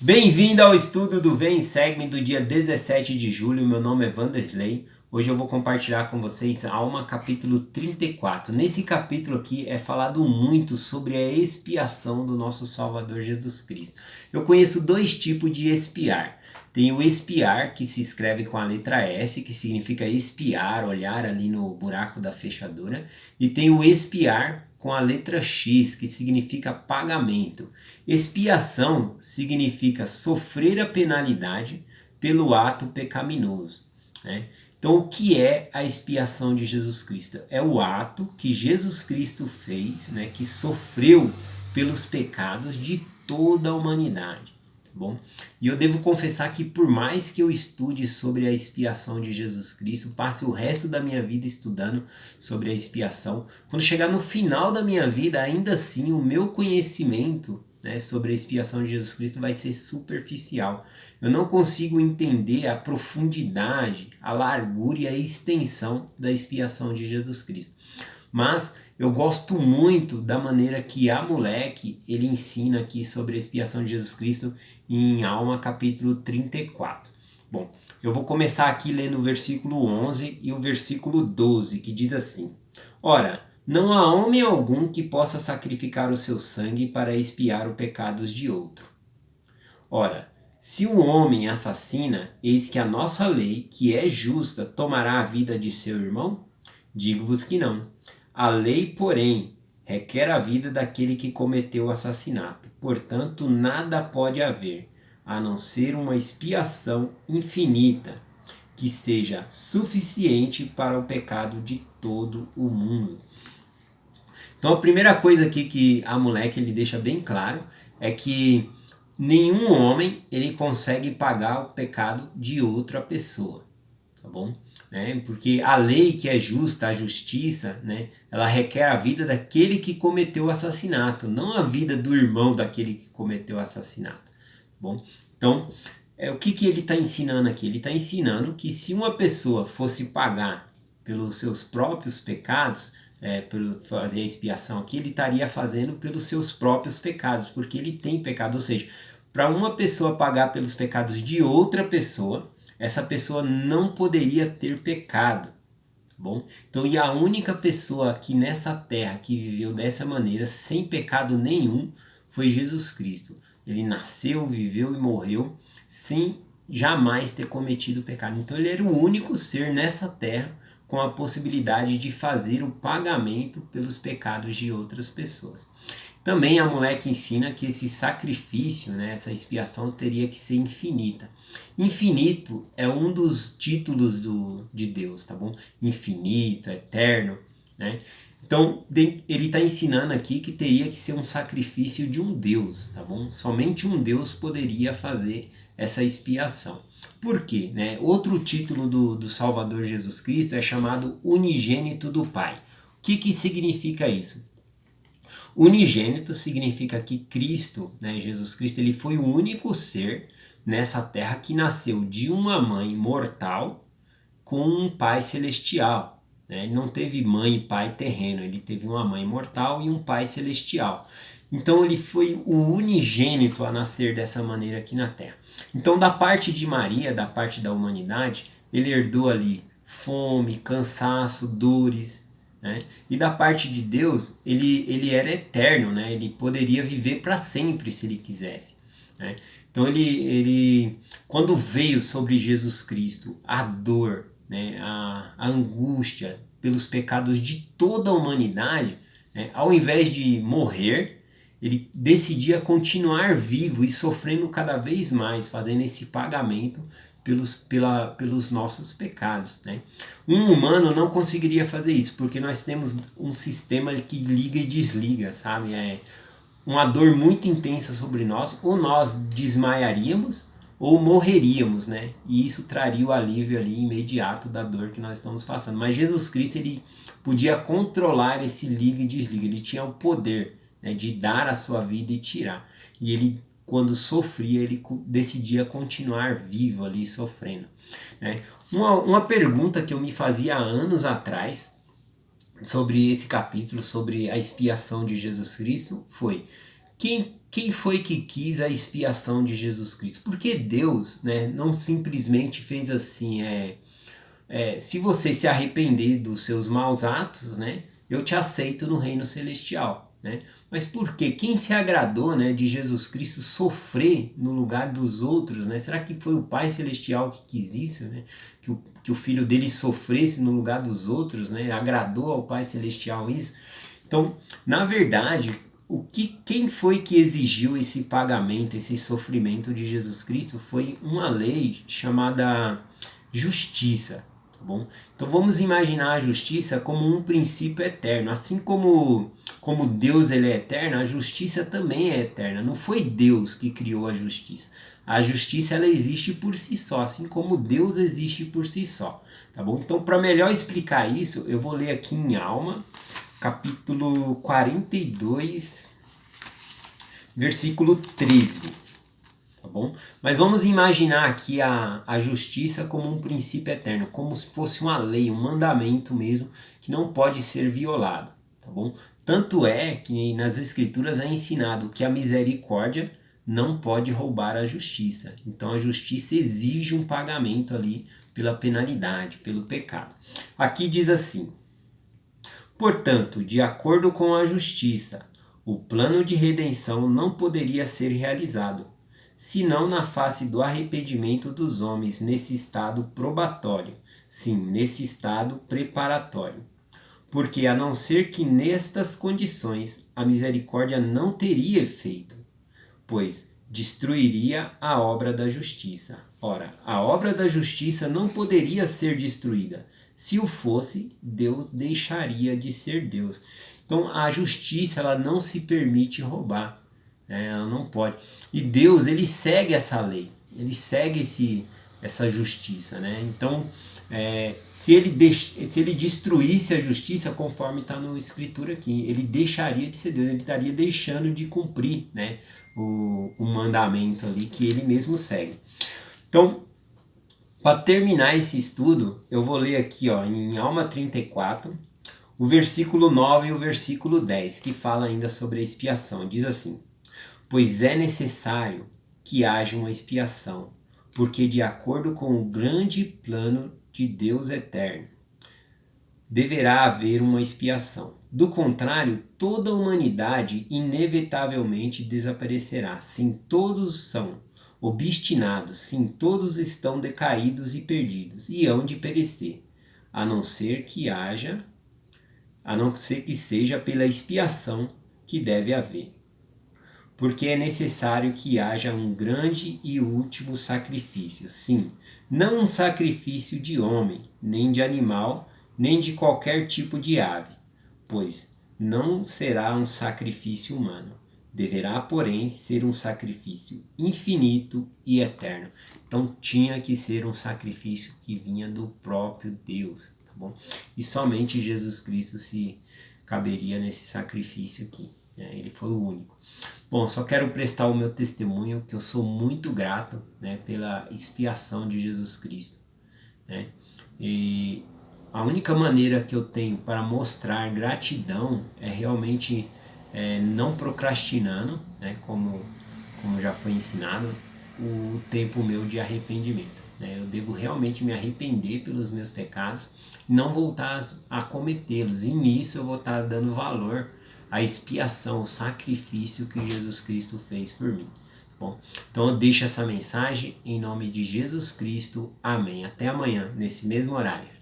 Bem-vindo ao estudo do Vem e Segue-me do dia 17 de julho. Meu nome é Vanderlei. Hoje eu vou compartilhar com vocês Alma capítulo 34. Nesse capítulo aqui é falado muito sobre a expiação do nosso Salvador Jesus Cristo. Eu conheço dois tipos de expiar. Tem o expiar, que se escreve com a letra S, que significa espiar, olhar ali no buraco da fechadura. E tem o expiar com a letra X, que significa pagamento. Expiação significa sofrer a penalidade pelo ato pecaminoso, né? Então, o que é a expiação de Jesus Cristo? É o ato que Jesus Cristo fez, né, que sofreu pelos pecados de toda a humanidade. Bom, e eu devo confessar que por mais que eu estude sobre a expiação de Jesus Cristo, passe o resto da minha vida estudando sobre a expiação, quando chegar no final da minha vida, ainda assim o meu conhecimento, né, sobre a expiação de Jesus Cristo vai ser superficial. Eu não consigo entender a profundidade, a largura e a extensão da expiação de Jesus Cristo. Mas eu gosto muito da maneira que a moleque ele ensina aqui sobre a expiação de Jesus Cristo em Alma capítulo 34. Bom, eu vou começar aqui lendo o versículo 11 e o versículo 12, que diz assim: Ora, não há homem algum que possa sacrificar o seu sangue para expiar os pecados de outro. Ora, se um homem assassina, eis que a nossa lei, que é justa, tomará a vida de seu irmão? Digo-vos que não. A lei, porém, requer a vida daquele que cometeu o assassinato. Portanto, nada pode haver, a não ser uma expiação infinita, que seja suficiente para o pecado de todo o mundo. Então, a primeira coisa aqui que a moleque ele deixa bem claro é que nenhum homem ele consegue pagar o pecado de outra pessoa, tá bom? Né? Porque a lei que é justa, a justiça, né, ela requer a vida daquele que cometeu o assassinato, não a vida do irmão daquele que cometeu o assassinato, tá bom? Então, o que ele está ensinando aqui? Ele está ensinando que se uma pessoa fosse pagar pelos seus próprios pecados, por fazer a expiação aqui, ele estaria fazendo pelos seus próprios pecados, porque ele tem pecado, ou seja, para uma pessoa pagar pelos pecados de outra pessoa, essa pessoa não poderia ter pecado, tá bom? Então, e a única pessoa aqui nessa terra que viveu dessa maneira, sem pecado nenhum, foi Jesus Cristo. Ele nasceu, viveu e morreu sem jamais ter cometido pecado. Então, ele era o único ser nessa terra com a possibilidade de fazer o pagamento pelos pecados de outras pessoas. Também a moleque ensina que esse sacrifício, né, essa expiação teria que ser infinita. Infinito é um dos títulos de Deus, tá bom? Infinito, eterno, né? Então, ele está ensinando aqui que teria que ser um sacrifício de um Deus, tá bom? Somente um Deus poderia fazer essa expiação. Por quê? Né? Outro título do Salvador Jesus Cristo é chamado unigênito do Pai. O que significa isso? Unigênito significa que Cristo, né, Jesus Cristo, ele foi o único ser nessa terra que nasceu de uma mãe mortal com um pai celestial. Né? Ele não teve mãe e pai terreno, ele teve uma mãe mortal e um pai celestial. Então ele foi o unigênito a nascer dessa maneira aqui na terra. Então da parte de Maria, da parte da humanidade, ele herdou ali fome, cansaço, dores, né? E da parte de Deus, ele era eterno, né? Ele poderia viver para sempre se ele quisesse, né? Então quando veio sobre Jesus Cristo a dor, né? a angústia pelos pecados de toda a humanidade, né? Ao invés de morrer, ele decidia continuar vivo e sofrendo cada vez mais, fazendo esse pagamento pelos nossos pecados, né? Um humano não conseguiria fazer isso, porque nós temos um sistema que liga e desliga, sabe? É uma dor muito intensa sobre nós, ou nós desmaiaríamos ou morreríamos, né? E isso traria o alívio ali imediato da dor que nós estamos passando. Mas Jesus Cristo, ele podia controlar esse liga e desliga, ele tinha o poder, né, de dar a sua vida e tirar. E ele, quando sofria, ele decidia continuar vivo ali sofrendo, né? Uma pergunta que eu me fazia há anos atrás sobre esse capítulo, sobre a expiação de Jesus Cristo, foi: quem foi que quis a expiação de Jesus Cristo? Porque Deus, né, não simplesmente fez assim, se você se arrepender dos seus maus atos, né, eu te aceito no reino celestial, né? Mas por quê? Quem se agradou, né, de Jesus Cristo sofrer no lugar dos outros, né? Será que foi o Pai Celestial que quis isso, né? Que o filho dele sofresse no lugar dos outros, né? Agradou ao Pai Celestial isso? Então, na verdade, quem foi que exigiu esse pagamento, esse sofrimento de Jesus Cristo foi uma lei chamada justiça. Tá bom? Então vamos imaginar a justiça como um princípio eterno. Assim como Deus ele é eterno, a justiça também é eterna. Não foi Deus que criou a justiça. A justiça ela existe por si só, assim como Deus existe por si só. Tá bom? Então, para melhor explicar isso, eu vou ler aqui em Alma, capítulo 42, versículo 13. Tá bom? Mas vamos imaginar aqui a justiça como um princípio eterno, como se fosse uma lei, um mandamento mesmo, que não pode ser violado. Tá bom? Tanto é que nas escrituras é ensinado que a misericórdia não pode roubar a justiça. Então a justiça exige um pagamento ali pela penalidade, pelo pecado. Aqui diz assim: portanto, de acordo com a justiça, o plano de redenção não poderia ser realizado, senão na face do arrependimento dos homens nesse estado probatório, sim, nesse estado preparatório. Porque a não ser que nestas condições a misericórdia não teria efeito, pois destruiria a obra da justiça. Ora, a obra da justiça não poderia ser destruída. Se o fosse, Deus deixaria de ser Deus. Então, a justiça ela não se permite roubar. Ela não pode. E Deus, ele segue essa lei. Ele segue essa justiça. Né? Então, se ele destruísse a justiça, conforme está no escritura aqui, ele deixaria de ser Deus. Ele estaria deixando de cumprir, né? O mandamento ali que ele mesmo segue. Então, para terminar esse estudo, eu vou ler aqui em Alma 34, o versículo 9 e o versículo 10, que fala ainda sobre a expiação. Diz assim: pois é necessário que haja uma expiação, porque de acordo com o grande plano de Deus eterno, deverá haver uma expiação. Do contrário, toda a humanidade inevitavelmente desaparecerá. Sim, todos são obstinados, sim, todos estão decaídos e perdidos, e hão de perecer, a não ser que seja pela expiação que deve haver. Porque é necessário que haja um grande e último sacrifício. Sim, não um sacrifício de homem, nem de animal, nem de qualquer tipo de ave, pois não será um sacrifício humano. Deverá, porém, ser um sacrifício infinito e eterno. Então tinha que ser um sacrifício que vinha do próprio Deus, tá bom? E somente Jesus Cristo se caberia nesse sacrifício aqui. Ele foi o único. Bom, só quero prestar o meu testemunho que eu sou muito grato, né, pela expiação de Jesus Cristo. Né? E a única maneira que eu tenho para mostrar gratidão é realmente não procrastinando, né, como já foi ensinado, o tempo meu de arrependimento. Né? Eu devo realmente me arrepender pelos meus pecados e não voltar a cometê-los. E nisso eu vou estar dando valor à expiação, o sacrifício que Jesus Cristo fez por mim. Bom, então eu deixo essa mensagem em nome de Jesus Cristo. Amém. Até amanhã, nesse mesmo horário.